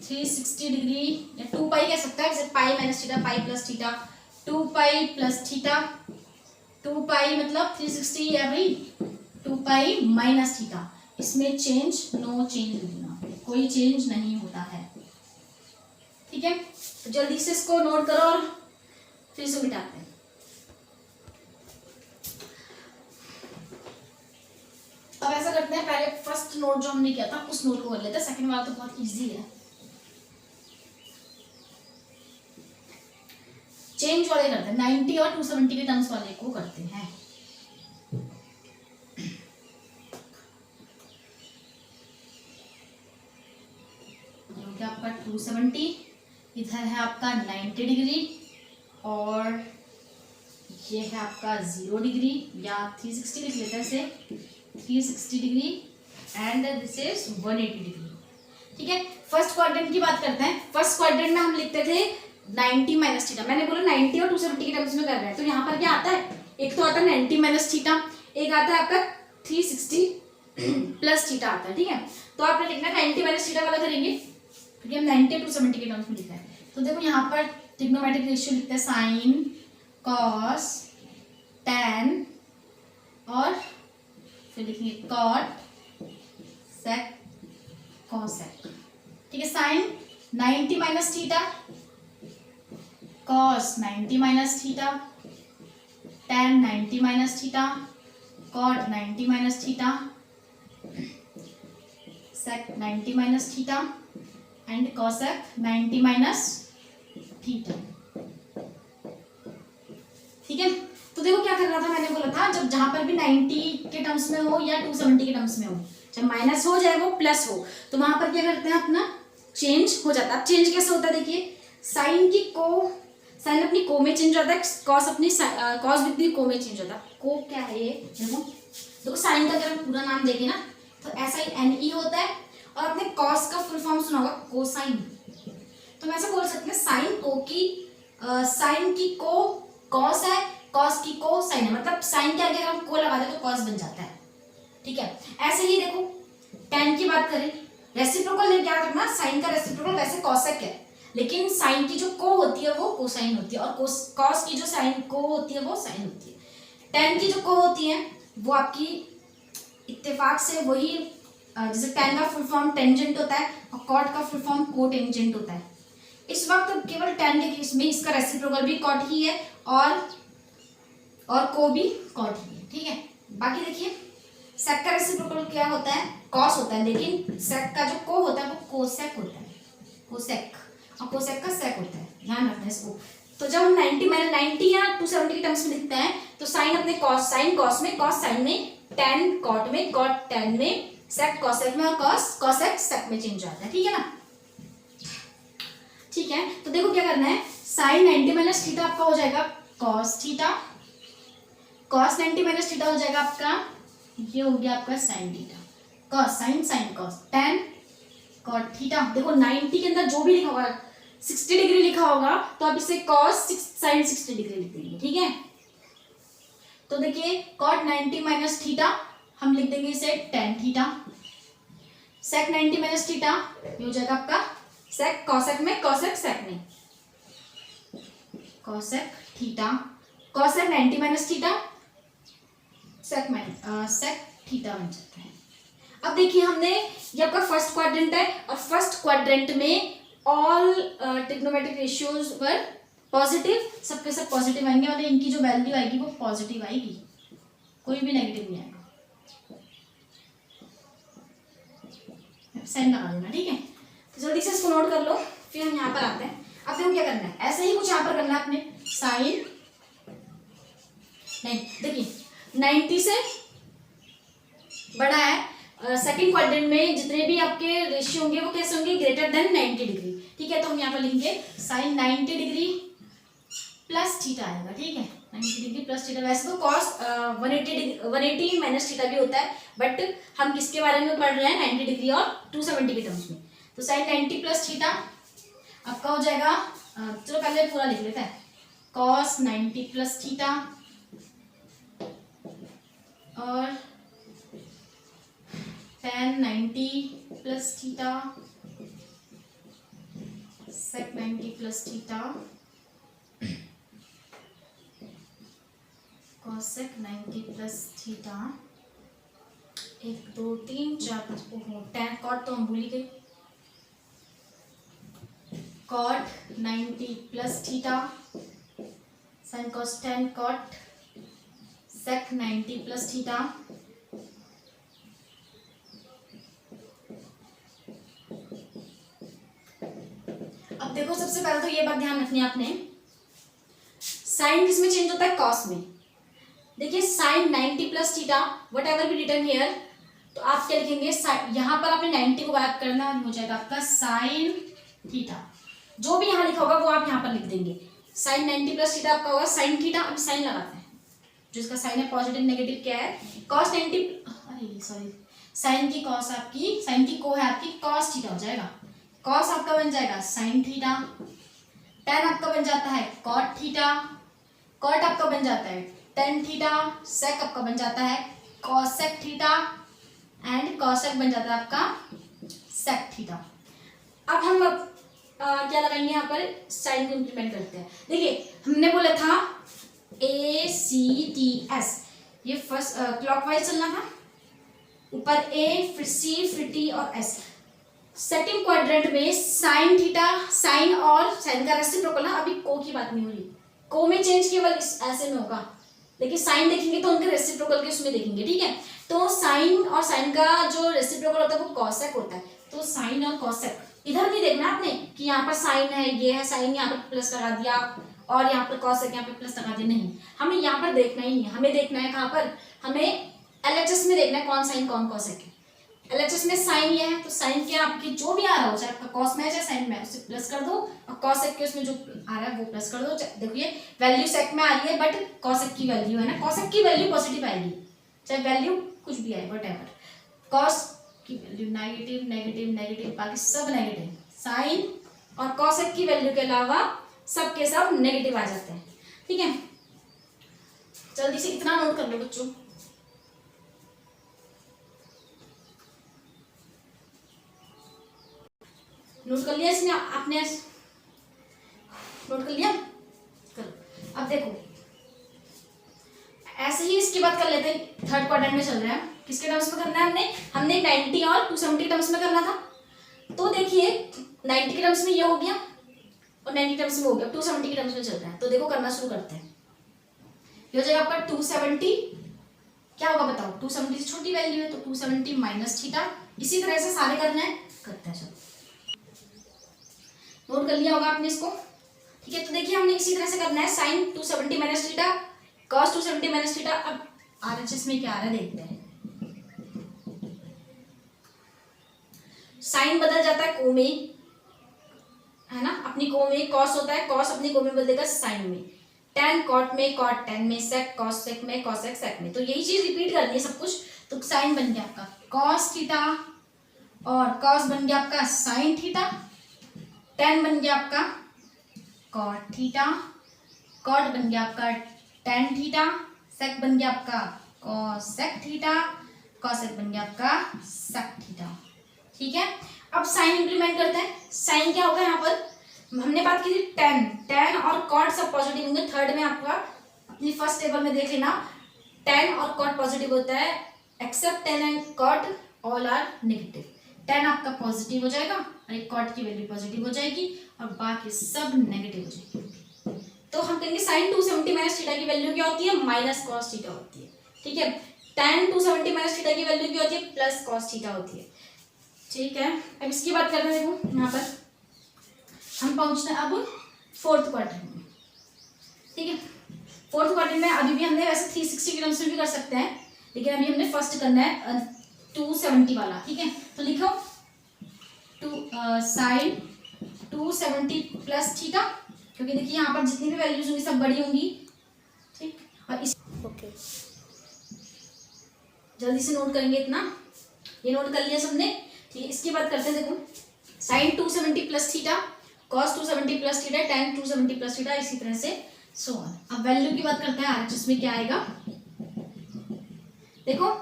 360 degree या 2 पाई कह सकता है, जैसे pi minus theta, pi plus theta, 2 pi plus theta, 2 पाई मतलब 360 है भाई, 2 पाई माइनस थीटा, इसमें चेंज नो चेंज लिखना, कोई चेंज नहीं होता है, ठीक है। तो जल्दी से इसको नोट करो और फिर से मिटाते हैं। अब ऐसा करते हैं, पहले फर्स्ट नोट जो हमने किया था उस नोट को कर लेते हैं, सेकंड वाला तो बहुत इजी है। चेंज वाले करते हैं, 90 और 270 के टर्म्स वाले को करते हैं। ये आपका 270, इधर है आपका 90 डिग्री और ये है आपका 0 डिग्री या 360 लिख लेते हैं इसे, 360 degree and this is 180 degree, ठीक है। फर्स्ट क्वाड्रेंट की बात करते हैं। फर्स्ट क्वाड्रेंट में हम लिखते थे 90 माइनस थीटा, मैंने बोला 90 और 270 के टर्म्स में कर रहे हैं, तो यहाँ पर क्या आता है, एक तो आता है 90 माइनस थीटा, एक आता है आपका 360 प्लस थीटा आता है, ठीक है। तो आपने लिखना 90 माइनस थीटा वाला करेंगे क्योंकि हम 90 और 270 के टर्म्स में लिखा है। तो देखो यहाँ पर ट्रिग्नोमेट्रिक रेशियो लिखते हैं, साइन कॉस टैन और फिर लिखेंगे कॉट सेक कॉसेक, ठीक है। Sine 90 minus theta, cos 90 minus theta, tan 90 minus theta, cot 90 minus theta, sec 90 minus theta and cosec 90 minus theta, ठीक है। तो देखो क्या करना था, मैंने बोला था जब जहां पर भी 90 के टर्म्स में हो या 270 के टर्म्स में हो, जब माइनस हो चाहे वो प्लस हो, तो वहां पर क्या करते हैं, अपना चेंज हो जाता है। अब चेंज कैसे होता है, देखिए साइन की को, साइन अपनी को में चेंज होता है, कॉस अपनी कॉस भी अपनी को में चेंज होता है। को क्या है ये, देखो साइन का अगर हम पूरा नाम देखें ना तो ऐसा ही NE होता है, और अपने कॉस का फुल फॉर्म सुना होगा कोसाइन, तो मैं ऐसा बोल सकते हैं साइन को की साइन की को कॉस है, कॉस की को साइन है, मतलब साइन के आगे अगर हम को लगा दें तो कॉस बन जाता है, ठीक है। ऐसे ही देखो tan की बात करें, रेसिप्रोकल ने क्या रखना, साइन का रेसिप्रोकल वैसे कॉसेक है, लेकिन साइन की जो को होती है वो कोसाइन होती है, और कॉस की जो साइन को होती है वो साइन होती है। tan की जो को होती है वो आपकी इत्तेफाक से वही, जैसे tan का फुल फॉर्म टेंजेंट होता है और कॉट का फुल फॉर्म कोटेंजेंट होता है। इस वक्त केवल tan के केस में इसका रेसिप्रोकल भी कॉट ही है और को भी कॉट ही है, ठीक है। बाकी देखिए सेक का रेसिप्रोकल क्या होता है, कॉस होता है, लेकिन सेक का जो को होता है वो कोसेक होता है, कोसेक, और कोसेक का सेक होता है, ध्यान रखना इसको। तो जब हम 90 या 270 के टर्म्स में लिखते हैं तो साइन अपने कॉस साइन कॉस में, कॉस साइन में, टैन कॉट में, कॉट टैन में, सेक कॉसेक में और कॉस कॉसेक सेक में चेंज आता है, ठीक है ना। ठीक है, तो देखो क्या करना है, साइन 90 माइनस थीटा आपका हो जाएगा cos theta, cos 90 minus theta हो जाएगा आपका, ये हो गया आपका sine theta, cos sine sine cos tan cot theta. देखो 90 के अंदर जो भी लिखा होगा 60 डिग्री लिखा होगा तो आप इसे कॉस साइन 60 डिग्री लिख देंगे, ठीक है। तो देखिए कॉट 90 माइनस थीटा हम लिख देंगे इसे tan theta, sec 90 minus theta ये हो जाएगा आपका सेक कॉसेक में, कॉसेक सेक में, cosec theta, cosec 90 minus theta, sec theta बन जाता है। अब देखिए हमने, ये आपका फर्स्ट क्वाड्रेंट है और फर्स्ट क्वाड्रेंट में ऑल ट्रिग्नोमेट्रिक रेशियोज वर पॉजिटिव, सबके सब पॉजिटिव आएंगे, मतलब इनकी जो वैल्यू आएगी वो पॉजिटिव आएगी, कोई भी नेगेटिव नहीं आएगा। साइन लगा देना, ठीक है। तो जल्दी से इसको नोट कर लो, फिर हम यहाँ पर आते हैं। अब देखो क्या करना है, ऐसे ही कुछ यहाँ पर करना है आपने, साइन नहीं, देखिए 90 से बड़ा है सेकंड क्वाड्रेंट में जितने भी आपके रेशियो होंगे वो कैसे होंगे, ग्रेटर देन 90 डिग्री, ठीक है। तो हम यहाँ पर लिखेंगे साइन 90 डिग्री प्लस थीटा आएगा, ठीक है, 90 डिग्री प्लस थीटा। वैसे तो कॉस 180 माइनस थीटा भी होता है, बट हम किसके बारे में पढ़ रहे हैं, 90 डिग्री और 270 के टर्म्स में। तो साइन 90 प्लस थीटा आपका हो जाएगा, चलो पहले पूरा लिख लेते हैं, कॉस 90 प्लस थीटा और tan 90 plus theta, sec 90 plus theta, cosec 90 plus theta, 1 2 3 4 5, ओहो tan cot तो हम भूल ही गए, cot 90 plus theta, sin cos tan cot, sec 90 plus theta, अब देखो सबसे पहले तो ये बात ध्यान रखनी है आपने, साइन किसमें चेंज होता है, कॉस में। देखिए sine 90 plus theta whatever be return here, तो आप क्या लिखेंगे, यहाँ पर आपने 90 को गायब करना, हो जाएगा आपका साइन थीटा, जो भी यहाँ लिखा होगा वो आप यहाँ पर लिख देंगे। साइन 90 प्लस थीटा आपका होगा साइन थीटा, अब साइन लगाते हैं, जो इसका साइन है पॉजिटिव नेगेटिव क्या है, कॉस 90, अरे सॉरी, साइन की कॉस आपकी, साइन की को है आपकी कॉस थीटा हो जाएगा, कॉस आपका बन जाएगा साइन थीटा, टेन आपका बन जाता है कॉट थीटा, कॉट आपका बन जाता है टेन थीटा, सेक आपका बन जाता है कॉसेक थीटा एंड कॉसेक बन जाता है आपका सेक थीटा। अब हम क्या लगाएंगे यहाँ पर, साइन को इंप्लीमेंट करते हैं। देखिए हमने बोला था ए सी टी एस, ये फर्स्ट क्लॉकवाइज चलना था, ऊपर ए फिर सी फिर टी और एस। सेकंड क्वाड्रेंट में साइन थीटा, साइन और साइन का रेसिप्रोकल ना, अभी को की बात नहीं हो रही, को में चेंज केवल इस ऐसे में होगा, लेकिन साइन देखेंगे तो उनके रेसिप्रोकल के उसमें देखेंगे, ठीक है। तो साइन और साइन का जो रेसिप्रोकल होता है वो कॉसेक होता है, तो साइन और कॉसेक इधर नहीं देखना आपने कि यहाँ पर साइन है, ये है साइन, यहाँ पर प्लस लगा दिया और यहाँ पर कॉसेक यहाँ पर प्लस लगा दिया, नहीं, हमें यहाँ पर देखना ही नहीं है। हमें देखना है कहाँ पर, हमें एलएचएस में देखना है कौन साइन कौन कॉसेक है। एलएचएस में साइन ये है तो साइन के आपकी जो भी आ रहा हो, चाहे आपका कॉस में है चाहे साइन में है, उसे प्लस कर दो, और कॉसेक के उसमें जो आ रहा है वो प्लस कर दो। देखिए वैल्यू सेक में आ रही है बट कॉसेक की वैल्यू है ना, कॉसेक की वैल्यू पॉजिटिव आएगी, चाहे वैल्यू कुछ भी आए व्हाटएवर, कॉस की वैल्यू नेगेटिव नेगेटिव नेगेटिव, बाकी सब नेगेटिव, साइन और कॉसेक की वैल्यू के अलावा सब के सब नेगेटिव आ जाते हैं, ठीक है। जल्दी से इतना नोट कर लो बच्चों, नोट कर लिया इसने, आपने नोट कर लिया, करो। अब देखो ऐसे ही इसके बाद कर लेते हैं, थर्ड क्वाड्रेंट में चल रहा है, किसके टर्म्स में करना है, हमने 90 और 270 के टर्म्स में करना था। तो देखिए 90 के टर्म्स में ये हो गया और 90 टर्म्स में हो गया, 270 के टर्म्स में चल रहा है, तो देखो करना शुरू करते हैं। ये हो जाएगा आपका 270, क्या होगा बताओ, 270 से छोटी वैल्यू है तो 270 माइनस थीटा, इसी तरह से सारे करना है, करते हैं। चलो नोट कर लिया होगा आपने इसको, ठीक है। तो देखिए हमने इसी तरह से करना है, sine 270 minus theta, cos 270 minus theta. अब आरएचएस में क्या आ रहा है देखते हैं, साइन बदल जाता है को में, है ना, अपनी को में कॉस होता है, कॉस अपनी को में बदल देगा साइन में, टेन कॉट में, कॉट टेन में, सेक कॉस सेक में, कॉसेक सेक में, तो यही चीज रिपीट करनी है सब कुछ। तो साइन बन गया आपका कॉस थीटा और कॉस बन गया आपका साइन थीटा, टेन बन गया आपका कॉट थीटा, कॉट बन गया आपका टेन थीटा, सेक बन गया आपका कॉसेक थीटा, कॉसेक बन गया आपका सेक थीटा, ठीक है। अब साइन इंप्लीमेंट करते हैं, साइन क्या होगा यहाँ पर, हमने बात की थी टेन, टेन और कॉट सब पॉजिटिव होंगे। थर्ड में आपका अपनी फर्स्ट टेबल में देख लेना, टेन और कॉट पॉजिटिव होता है, except tan and cot all are negative. Tan आपका पॉजिटिव हो जाएगा और एक कॉट की वैल्यू पॉजिटिव हो जाएगी और बाकी सब नेगेटिव हो जाएगी। तो हम कहेंगे साइन 270 माइनस थीटा की वैल्यू क्या होती है, माइनस कॉस थीटा होती है। ठीक है, टेन 270 माइनस थीटा की वैल्यू क्या होती है, प्लस कॉस थीटा होती है। ठीक है, अब इसकी बात करते हैं। देखो यहाँ पर हम पहुंचते हैं अब फोर्थ क्वाड्रेंट में। ठीक है, फोर्थ क्वाड्रेंट में अभी भी हमने वैसे 360 के टर्म्स में भी कर सकते हैं, लेकिन अभी हमने फर्स्ट करना है 270 वाला। ठीक है, तो लिखो साइन 270 प्लस थीटा, क्योंकि देखिए यहाँ पर जितनी भी वैल्यूज होंगी सब बड़ी होंगी। ठीक, और इस ओके जल्दी से नोट करेंगे इतना, ये नोट कर लिया सबने। ठीक है, इसकी बात करते हैं। देखो sine 270 plus theta, cos 270 plus theta, tan 270 plus theta, इसी तरह से सो ऑन। अब वैल्यू की बात करते हैं आरएचएस में क्या आएगा। देखो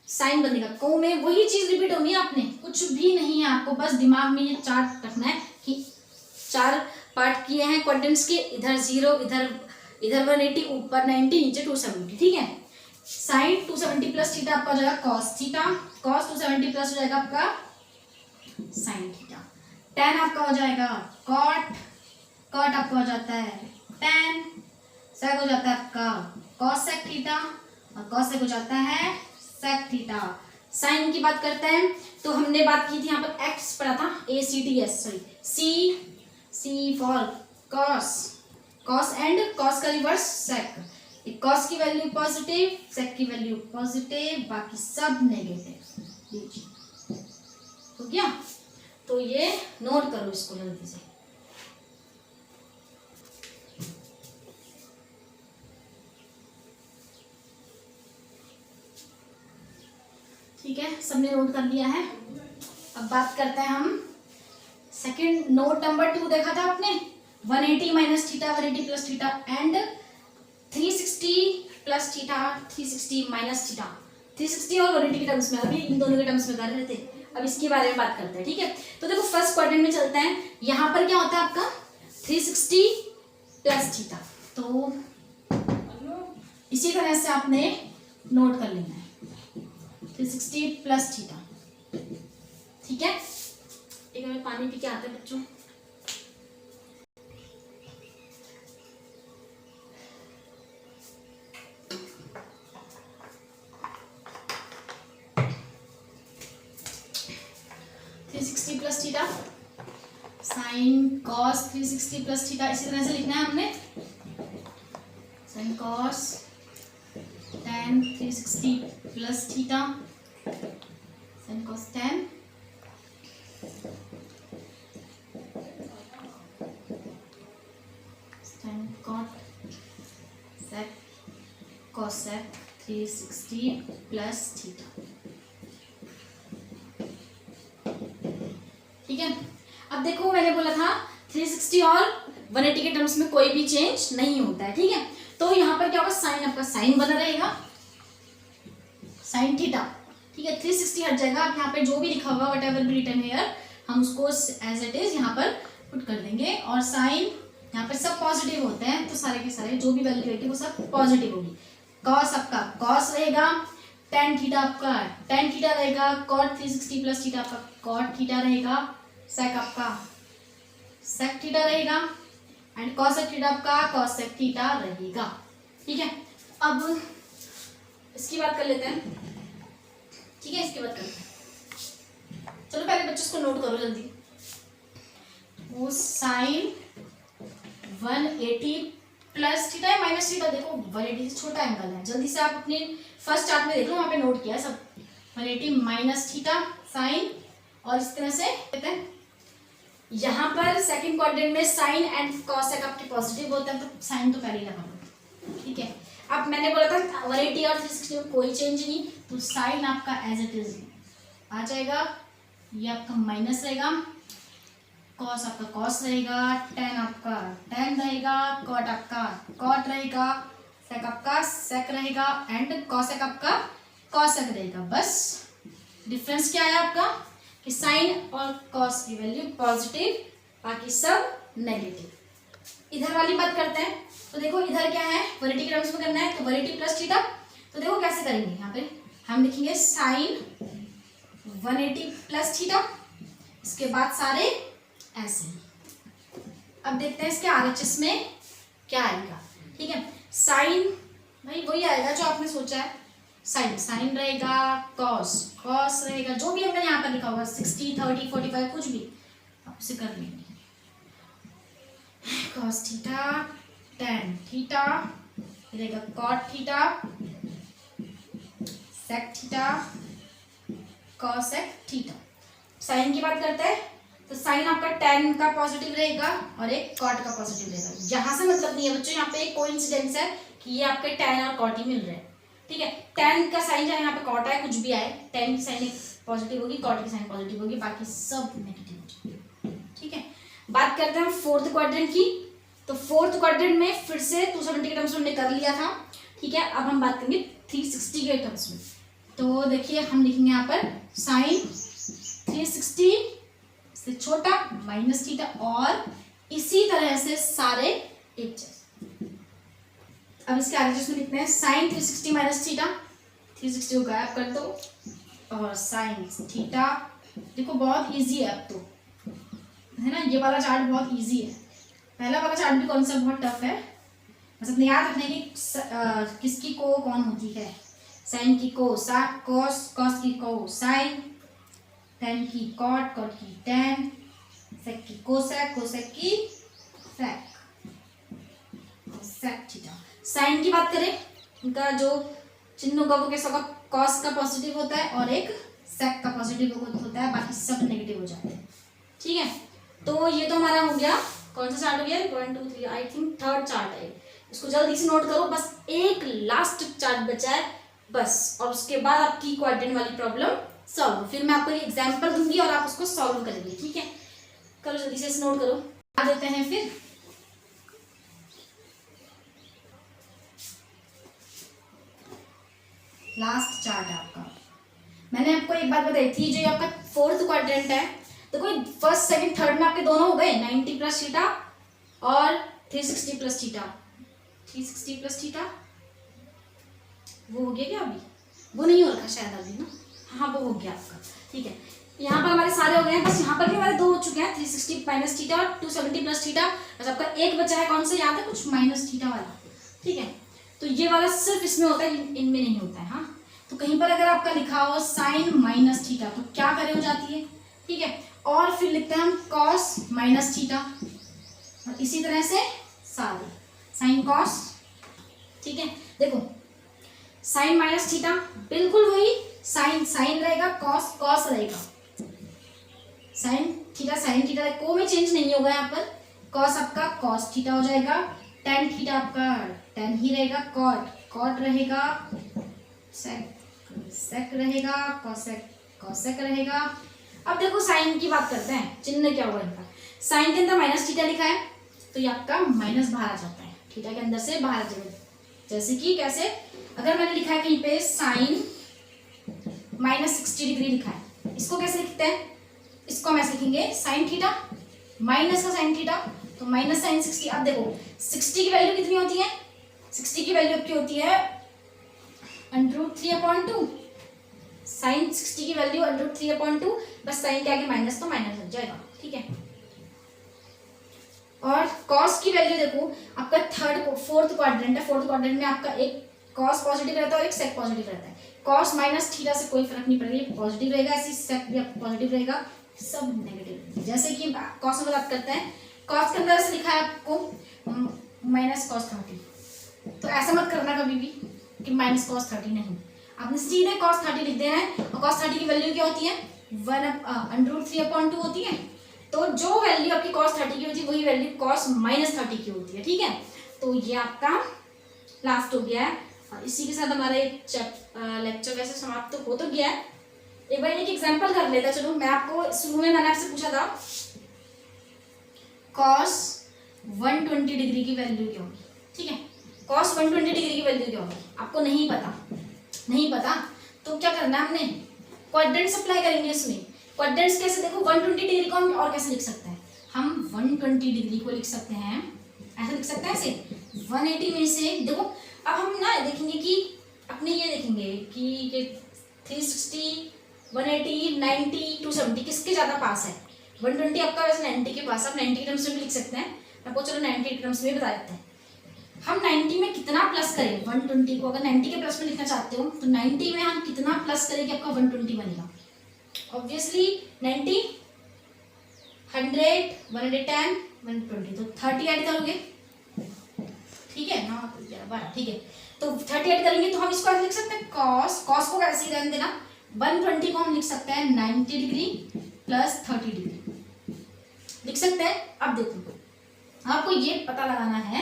साइन बनेगा को में वही चीज रिपीट होगी, आपने कुछ भी नहीं है, आपको बस दिमाग में ये चार्ट रखना है कि 4 पार्ट किए हैं क्वाड्रेंट्स के, इधर 0, इधर 180, ऊपर 90, नीचे 270। ठीक है, साइन 270 प्लस थीटा आपका हो जाएगा कॉस थीटा, कॉस 270 प्लस हो जाएगा आपका साइन थीटा, टेन आपका हो जाएगा कॉट, कॉट आपका हो जाता है टेन, सेक हो जाता है आपका कॉस सेक थीटा और कॉस सेक हो जाता है सेक थीटा। साइन की बात करते हैं तो हमने बात की थी यहाँ पर एक्स पढ़ा था, ACTS, sorry C for cos, cos and cos का रिवर्स सेक। कॉस की वैल्यू पॉजिटिव, सेक की वैल्यू पॉजिटिव, बाकी सब नेगेटिव। हो गया, तो ये नोट करो इसको जल्दी से। ठीक है, सबने नोट कर लिया है। अब बात करते हैं हम सेकंड, नोट नंबर 2 देखा था आपने, 180 minus theta, 180 plus theta and 360 plus theta, 360 minus theta. 360 और 180 के टर्म्स में, अभी इन दोनों के टर्म्स में कर रहे थे। अब इसके बारे में बात करते हैं। ठीक है, तो देखो फर्स्ट क्वाड्रेंट में चलते हैं। यहाँ पर क्या होता है आपका 360 प्लस थीटा, तो इसी तरह से आपने नोट कर लेना है 360 प्लस थीटा। ठीक है, एक हमें पानी पी के आते हैं बच्चों। Plus theta sine cos 360 plus theta, इसी तरह से लिखना है हमने, sine cos tan 360 plus theta, sine cos tan tan cot sec cosec 360 plus theta. ठीक है, अब देखो मैंने बोला था 360 और 180 के टर्म्स में कोई भी चेंज नहीं होता है। ठीक है, तो यहाँ पर क्या होगा, साइन आपका साइन बना रहेगा, साइन थीटा। ठीक है, 360 हट जाएगा। अब यहाँ पे जो भी लिखा होगा whatever be written here, हम उसको एज इट इज यहाँ पर पुट कर देंगे। और साइन यहाँ पर सब पॉजिटिव होते हैं, तो सारे के सारे जो भी वैल्यू रहेगी वो सब पॉजिटिव होगी। कॉस आपका कॉस रहेगा, टेन थीटा आपका टेन थीटा रहेगा, कॉट 360 प्लस थीटा आपका कॉट थीटा रहेगा, सेक आपका सेक थीटा रहेगा एंड कॉसेक थीटा आपका कॉसेक थीटा रहेगा। ठीक है, अब इसकी बात कर लेते हैं। ठीक है, इसकी बात करते हैं। चलो पहले बच्चों इसको नोट करो जल्दी। वो साइन 180 प्लस थीटा है माइनस थीटा, देखो 180 से छोटा एंगल है, जल्दी से आप अपने फर्स्ट चार्ट में देख लो, वहां पे नोट किया है सब। 180 माइनस थीटा साइन, और इस तरह से कहते हैं यहाँ पर सेकंड क्वाड्रेंट में साइन एंड कॉसेक आपके पॉजिटिव होते हैं, तो साइन तो पहले ही लगा लो। ठीक है, अब मैंने बोला था 180 और 360 में कोई चेंज नहीं, तो साइन आपका एज इट इज आ जाएगा, ये आपका माइनस रहेगा, कॉस आपका कॉस रहेगा, टेन आपका टेन रहेगा, कॉट आपका कॉट रहेगा, सेक आपका सेक रहेगा एंड कॉसेक आपका कॉसेक रहेगा। बस डिफरेंस क्या है आपका कि साइन और कॉस की वैल्यू पॉजिटिव, बाकी सब नेगेटिव। इधर वाली बात करते हैं, तो देखो इधर क्या है, वरीटी के टर्म्स में करना है, तो वरीटी प्लस थीटा। तो देखो कैसे करेंगे, यहाँ पे हम लिखेंगे साइन 180 प्लस थीटा, इसके बाद सारे ऐसे। अब देखते हैं इसके RHS में क्या आएगा। ठीक है, साइन भाई वही आएगा जो आपने सोचा है, साइन रहेगा, कॉस रहेगा, जो भी हमने यहाँ पर लिखा होगा 60 30 45 कुछ भी आप उसे कर लेंगे। कॉस थीटा, टेन थीटा रहेगा, cot theta, sec theta, cosec theta. Sine की बात करते हैं, तो साइन आपका टेन का पॉजिटिव रहेगा और एक कॉट का पॉजिटिव रहेगा। यहाँ से मतलब नहीं है बच्चों, यहाँ पे एक कोइंसिडेंस है कि ये आपके टेन और कॉट ही मिल रहे हैं। ठीक है, टेन का साइन चाहे यहाँ पे कॉट आए कुछ भी आए, टेन की साइन पॉजिटिव होगी, कॉट की साइन पॉजिटिव होगी, बाकी सब नेगेटिव हो जाएगी। ठीक है, बात करते हैं फोर्थ क्वाड्रेंट की। तो फोर्थ क्वाड्रेंट में फिर से 270 के टर्म्स में हमने कर लिया था। ठीक है, अब हम बात करेंगे 360 के टर्म्स में। तो देखिए हम लिखेंगे यहाँ पर साइन 360 से छोटा माइनस थीटा, और इसी तरह से सारे एक जैसे। अब इसके RHS में लिखते हैं साइन 360 माइनस थीटा, 360 को गायब कर दो, और साइन थीटा। देखो बहुत इजी है अब तो, है ना, ये वाला चार्ट बहुत इजी है। पहला वाला चार्ट भी कौन सा बहुत टफ है, बस अपने याद रखने की किसकी को कौन होती है, साइन की को कॉस, कॉस की को साइन, टेन की कॉट, कॉट की टेन, सेक की कोसेक, कोसेक की सेक, सेक थीटा। साइन की बात करें, इनका जो चिन्ह होगा वो कैसा होगा, कॉस का पॉजिटिव होता है और एक सेक का पॉजिटिव होता है, बाकी सब नेगेटिव हो जाते हैं। ठीक है, तो ये तो हमारा हो गया, कौन सा चार्ट हो गया, 1 2 3 आई थिंक थर्ड चार्ट है, इसको जल्दी से नोट करो। बस एक लास्ट चार्ट बचा है बस, और उसके बाद आपकी क्वाड्रेंट वाली प्रॉब्लम सॉल्व। फिर मैं आपको एग्जाम्पल दूंगी और आप उसको सॉल्व करेंगे। ठीक है, करो जल्दी से इसे नोट करो। आ देते हैं फिर लास्ट चार्ट है आपका। मैंने आपको एक बात बताई थी, जो आपका फोर्थ क्वाड्रेंट है, तो कोई फर्स्ट सेकंड थर्ड में आपके दोनों हो गए, 90 प्लस थीटा और 360 प्लस थीटा। 360 प्लस थीटा वो हो गया क्या, अभी वो नहीं हो रखा शायद अभी ना, हाँ वो हो गया आपका। ठीक है, यहाँ पर हमारे सारे हो गए हैं, बस यहाँ पर भी हमारे दो हो चुके हैं, 360 माइनस थीटा और 270 प्लस थीटा। बस आपका एक बचा है, कौन सा याद है, कुछ माइनस थीटा वाला। ठीक है, तो ये वाला सिर्फ इसमें होता है, इनमें नहीं होता है। हाँ, तो कहीं पर अगर आपका लिखा हो साइन माइनस थीटा तो क्या करे हो जाती है। ठीक है, और फिर लिखते हैं हम कॉस माइनस थीटा, और इसी तरह से सारे साइन कॉस। ठीक है, देखो साइन माइनस थीटा बिल्कुल वही, साइन रहेगा, कॉस रहेगा, साइन थीटा को में चेंज नहीं होगा यहाँ पर। कॉस आपका कॉस थीटा हो जाएगा, टेन थीटा आपका टेन ही रहेगा, कॉट रहेगा, सेक रहेगा, कॉसेक रहेगा। अब देखो साइन की बात करते हैं, चिन्ह क्या होगा इनका। साइन के अंदर माइनस थीटा लिखा है, तो ये आपका माइनस बाहर आ जाता है, थीटा के अंदर से बाहर आ जाएगा। जैसे कि कैसे, अगर मैंने लिखा है कहीं पे साइन माइनस 60 डिग्री लिखा है, इसको कैसे लिखते हैं, इसको हम ऐसे लिखेंगे साइन थीटा माइनस का साइन थीटा, तो माइनस साइन 60। अब देखो 60 की वैल्यू कितनी होती है, 60 की वैल्यू आपकी होती है √3/2। साइन 60 की वैल्यू √3/2, बस साइन के आगे माइनस तो माइनस लग जाएगा। ठीक है, और कॉस की वैल्यू देखो, आपका फोर्थ क्वाड्रेंट है, फोर्थ क्वाड्रेंट में आपका एक कॉस पॉजिटिव रहता है और एक सेक पॉजिटिव रहता है। कॉस माइनस थीटा से कोई फर्क नहीं पड़ेगा, पॉजिटिव रहेगा, ऐसी सेक भी पॉजिटिव रहेगा, सब नेगेटिव। जैसे कि कॉस में बात करते हैं, कॉस के अंदर से लिखा है आपको माइनस कॉस 30, तो ऐसा मत करना कभी भी कि माइनस कॉस 30 नहीं, आपने सीधे कॉस 30 लिख देना है। और कॉस 30 की वैल्यू क्या होती है, 1/√3/2 होती है। तो जो वैल्यू आपकी कॉस 30 की होती है वही वैल्यू कॉस माइनस 30 की होती है। ठीक है, तो ये आपका लास्ट हो गया है, और इसी के साथ हमारा लेक्चर वैसे समाप्त तो हो तो गया है। एक बार एक एग्जांपल कर लेता। चलो, मैं आपको शुरू में मैंने आपसे पूछा था कॉस 120 डिग्री की वैल्यू क्या होगी। ठीक है, कॉस 120 डिग्री की वैल्यू क्या होगी, आपको नहीं पता तो क्या करना है, हमने क्वाड्रेंट्स अप्लाई करेंगे इसमें। क्वाड्रेंट्स कैसे, देखो 120 डिग्री को हम और कैसे लिख सकते हैं, हम 120 डिग्री को लिख सकते हैं, ऐसा लिख सकते हैं ऐसे 180 में से। देखो अब हम ना देखेंगे कि अपने ये देखेंगे कि 360, 180, 90, 270 किसके ज़्यादा पास है। 120 आपका वैसे 90 के पास, आप 90 टर्म्स में भी लिख सकते हैं, आपको चलो 90 टर्म्स में बता देते हैं। हम 90 में कितना प्लस करें 120 को, अगर 90 के प्लस में लिखना चाहते हो तो 90 में हम कितना प्लस करें कि आपका 120 बनेगा। ऑब्वियसली 90, 100, 110, 120, तो 30 ऐड करोगे, ठीक है ना, 12, ठीक है, तो 30 ऐड करेंगे तो हम इसको ऐसे लिख सकते हैं कॉस को ऐसे ही रहने देना, 120 को हम लिख सकते हैं 90 डिग्री प्लस 30 डिग्री लिख सकते हैं। अब देखो आपको ये पता लगाना है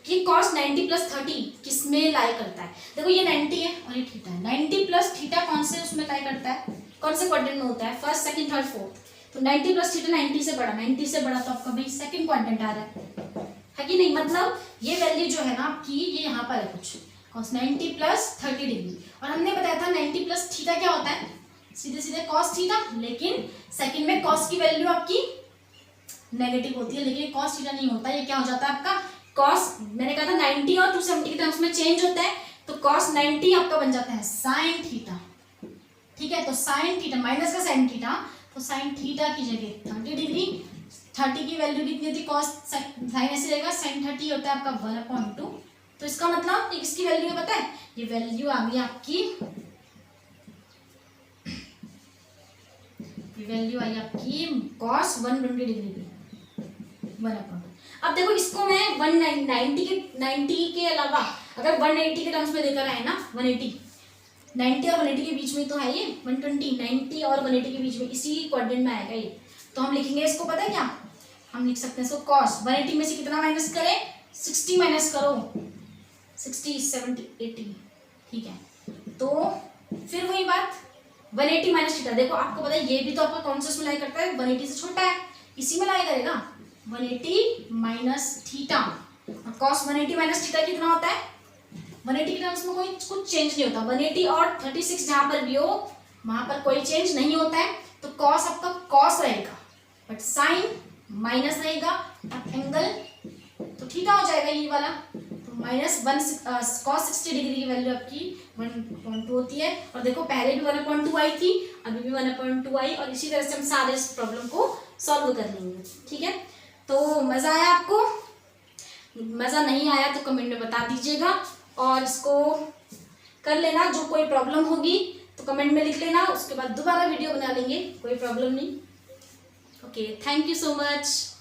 कि कॉस 90 प्लस 30 किस में लाई करता है। देखो ये 90 है और ये थीटा है, 90 प्लस थीटा कौन से उसमें लाई करता है, कौन से क्वाड्रेंट में होता है, फर्स्ट, सेकंड, थर्ड, फोर्थ। तो 90 प्लस थीटा 90 से बड़ा, 90 से बड़ा तो आपका भाई सेकंड क्वाड्रेंट आ रहा है कि नहीं। मतलब ये वैल्यू जो है ना आपकी ये यहाँ पर है कुछ कॉस 90 प्लस 30 डिग्री, और हमने बताया था 90 प्लस थीटा क्या होता है, सीधे सीधे कॉस थीटा, लेकिन सेकंड में कॉस की वैल्यू आपकी नेगेटिव होती है, लेकिन कॉस थीटा नहीं होता, ये क्या हो जाता है आपका कॉस, मैंने कहा था 90 और 270 के टर्म्स में चेंज होता है, तो कॉस 90 आपका बन जाता है साइन थीटा, ठीक है। तो साइन थीटा माइनस का साइन थीटा, तो साइन थीटा की जगह 30 डिग्री, 30 की वैल्यू कितनी थी कॉस, साइन ऐसे रहेगा, साइन 30 होता है आपका 1/2, तो इसका मतलब इसकी वैल्यू है पता है, ये वैल्यू आ गई आपकी, वैल्यू आई आपकी कॉस 120 डिग्री की 1/2। अब देखो इसको मैं 90 के अलावा अगर 180 के टर्म्स में लेकर आए ना, 180, 90 और 180 के बीच में तो है ये 120, 90 और 180 के बीच में इसी क्वाड्रेंट में आएगा ये, तो हम लिखेंगे इसको पता है क्या, हम लिख सकते हैं इसको कॉस 180 में से कितना माइनस करें, 60 माइनस करो, 60, 70, 80, ठीक है। तो फिर वही बात 180 माइनस थीटा, देखो आपको पता है ये भी तो आपका कौन सा उसमें लाई करता है, 180 से छोटा है, इसी में लाई करेगा 180 माइनस थीटा, और कॉस 180 माइनस थीटा कितना होता है, 180 के टर्म्स में कोई कुछ चेंज नहीं होता, 180 और 36 जहां पर भी हो वहां पर कोई चेंज नहीं होता है, तो कॉस आपका कॉस रहेगा बट साइन माइनस रहेगा, और एंगल तो थीटा हो जाएगा ये वाला, तो -1 कॉस 60 डिग्री की वैल्यू आपकी 1.2 होती है। और देखो पहले भी 1/2 आई थी, अभी भी 1/2 आई, और इसी तरह से हम सारे इस प्रॉब्लम को सॉल्व कर लेंगे, ठीक है। तो मज़ा आया आपको, मज़ा नहीं आया तो कमेंट में बता दीजिएगा, और इसको कर लेना, जो कोई प्रॉब्लम होगी तो कमेंट में लिख लेना, उसके बाद दोबारा वीडियो बना लेंगे, कोई प्रॉब्लम नहीं। Okay, thank you so much.